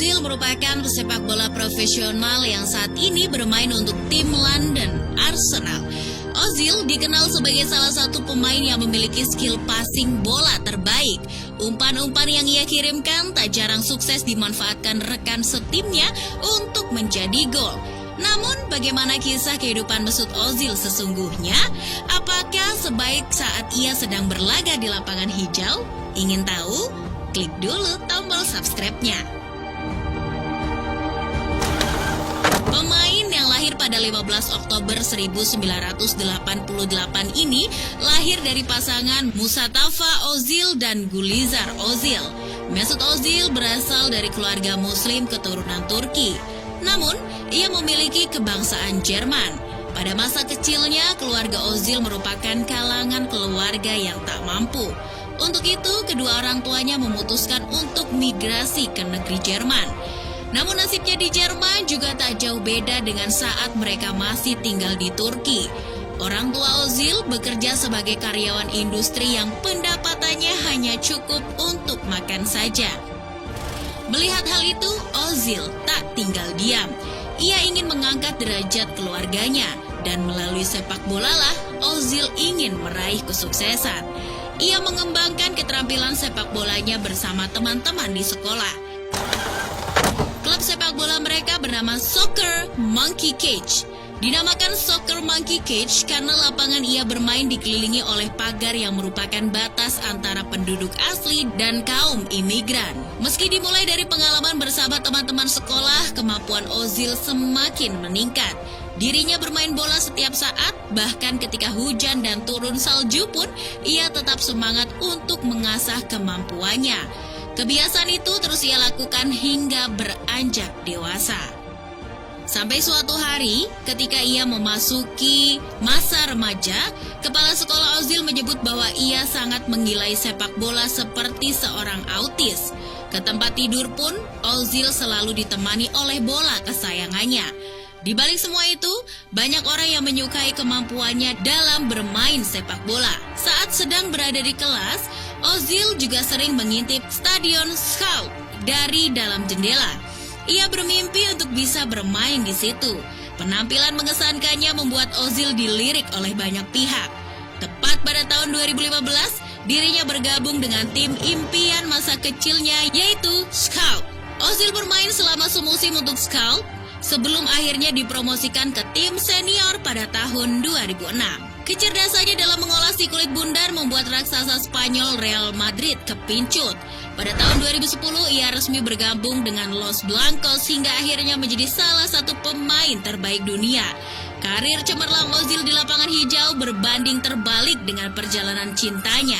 Ozil merupakan pesepak bola profesional yang saat ini bermain untuk tim London Arsenal. Ozil dikenal sebagai salah satu pemain yang memiliki skill passing bola terbaik. Umpan-umpan yang ia kirimkan tak jarang sukses dimanfaatkan rekan setimnya untuk menjadi gol. Namun, bagaimana kisah kehidupan Mesut Ozil sesungguhnya? Apakah sebaik saat ia sedang berlaga di lapangan hijau? Ingin tahu? Klik dulu tombol subscribe-nya. Pemain yang lahir pada 15 Oktober 1988 ini lahir dari pasangan Mustafa Ozil dan Gulizar Ozil. Mesut Ozil berasal dari keluarga Muslim keturunan Turki. Namun, ia memiliki kebangsaan Jerman. Pada masa kecilnya, keluarga Ozil merupakan kalangan keluarga yang tak mampu. Untuk itu, kedua orang tuanya memutuskan untuk migrasi ke negeri Jerman. Namun nasibnya di Jerman juga tak jauh beda dengan saat mereka masih tinggal di Turki. Orang tua Ozil bekerja sebagai karyawan industri yang pendapatannya hanya cukup untuk makan saja. Melihat hal itu, Ozil tak tinggal diam. Ia ingin mengangkat derajat keluarganya, dan melalui sepak bola lah Ozil ingin meraih kesuksesan. Ia mengembangkan keterampilan sepak bolanya bersama teman-teman di sekolah. Klub sepak bola mereka bernama Soccer Monkey Cage. Dinamakan Soccer Monkey Cage karena lapangan ia bermain dikelilingi oleh pagar yang merupakan batas antara penduduk asli dan kaum imigran. Meski dimulai dari pengalaman bersama teman-teman sekolah, kemampuan Ozil semakin meningkat. Dirinya bermain bola setiap saat, bahkan ketika hujan dan turun salju pun, ia tetap semangat untuk mengasah kemampuannya. Kebiasaan itu terus ia lakukan hingga beranjak dewasa. Sampai suatu hari, ketika ia memasuki masa remaja, kepala sekolah Ozil menyebut bahwa ia sangat menggilai sepak bola seperti seorang autis. Ke tempat tidur pun, Ozil selalu ditemani oleh bola kesayangannya. Di balik semua itu, banyak orang yang menyukai kemampuannya dalam bermain sepak bola. Saat sedang berada di kelas, Ozil juga sering mengintip Stadion Scout dari dalam jendela. Ia bermimpi untuk bisa bermain di situ. Penampilan mengesankannya membuat Ozil dilirik oleh banyak pihak. Tepat pada tahun 2015, dirinya bergabung dengan tim impian masa kecilnya yaitu Scout. Ozil bermain selama semusim untuk Scout sebelum akhirnya dipromosikan ke tim senior pada tahun 2006. Kecerdasannya dalam mengolah si kulit bundar membuat raksasa Spanyol Real Madrid kepincut. Pada tahun 2010, ia resmi bergabung dengan Los Blancos hingga akhirnya menjadi salah satu pemain terbaik dunia. Karir cemerlang Ozil di lapangan hijau berbanding terbalik dengan perjalanan cintanya.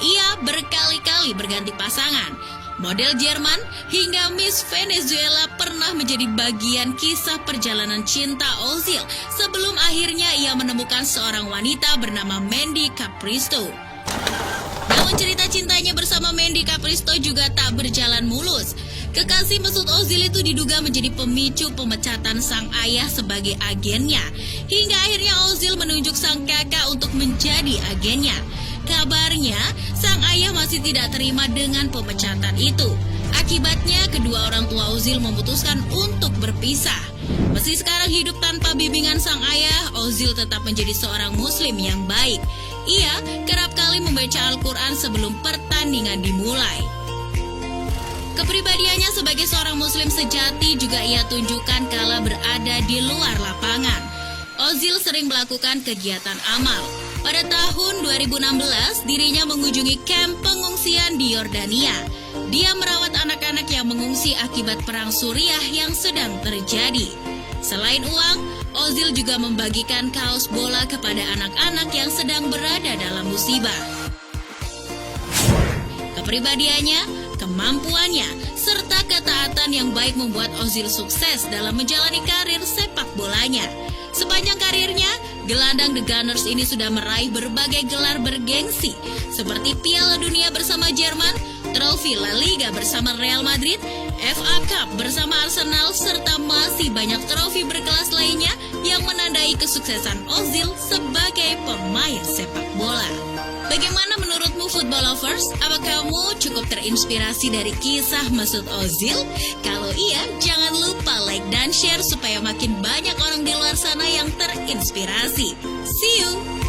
Ia berkali-kali berganti pasangan. Model Jerman hingga Miss Venezuela pernah menjadi bagian kisah perjalanan cinta Ozil sebelum akhirnya ia menemukan seorang wanita bernama Mandy Capristo. Namun cerita cintanya bersama Mandy Capristo juga tak berjalan mulus. Kekasih Mesut Ozil itu diduga menjadi pemicu pemecatan sang ayah sebagai agennya. Hingga akhirnya Ozil menunjuk sang kakak untuk menjadi agennya. Kabarnya, sang ayah masih tidak terima dengan pemecatan itu. Akibatnya, kedua orang tua Ozil memutuskan untuk berpisah. Meski sekarang hidup tanpa bimbingan sang ayah, Ozil tetap menjadi seorang muslim yang baik. Ia kerap kali membaca Al-Quran sebelum pertandingan dimulai. Kepribadiannya sebagai seorang muslim sejati juga ia tunjukkan kala berada di luar lapangan. Ozil sering melakukan kegiatan amal. Pada tahun 2016, dirinya mengunjungi kamp pengungsian di Yordania. Dia merawat anak-anak yang mengungsi akibat perang Suriah yang sedang terjadi. Selain uang, Ozil juga membagikan kaos bola kepada anak-anak yang sedang berada dalam musibah. Kepribadiannya, kemampuannya, serta ketaatan yang baik membuat Ozil sukses dalam menjalani karir sepak bolanya. Sepanjang karirnya, gelandang The Gunners ini sudah meraih berbagai gelar bergengsi seperti Piala Dunia bersama Jerman, trofi La Liga bersama Real Madrid, FA Cup bersama Arsenal, serta masih banyak trofi berkelas lainnya yang menandai kesuksesan Ozil sebagai pemain sepak bola. Bagaimana menurutmu football football lovers, apa kamu cukup terinspirasi dari kisah Mesut Ozil? Kalau iya, jangan lupa like dan share supaya makin banyak orang di luar sana yang terinspirasi. See you!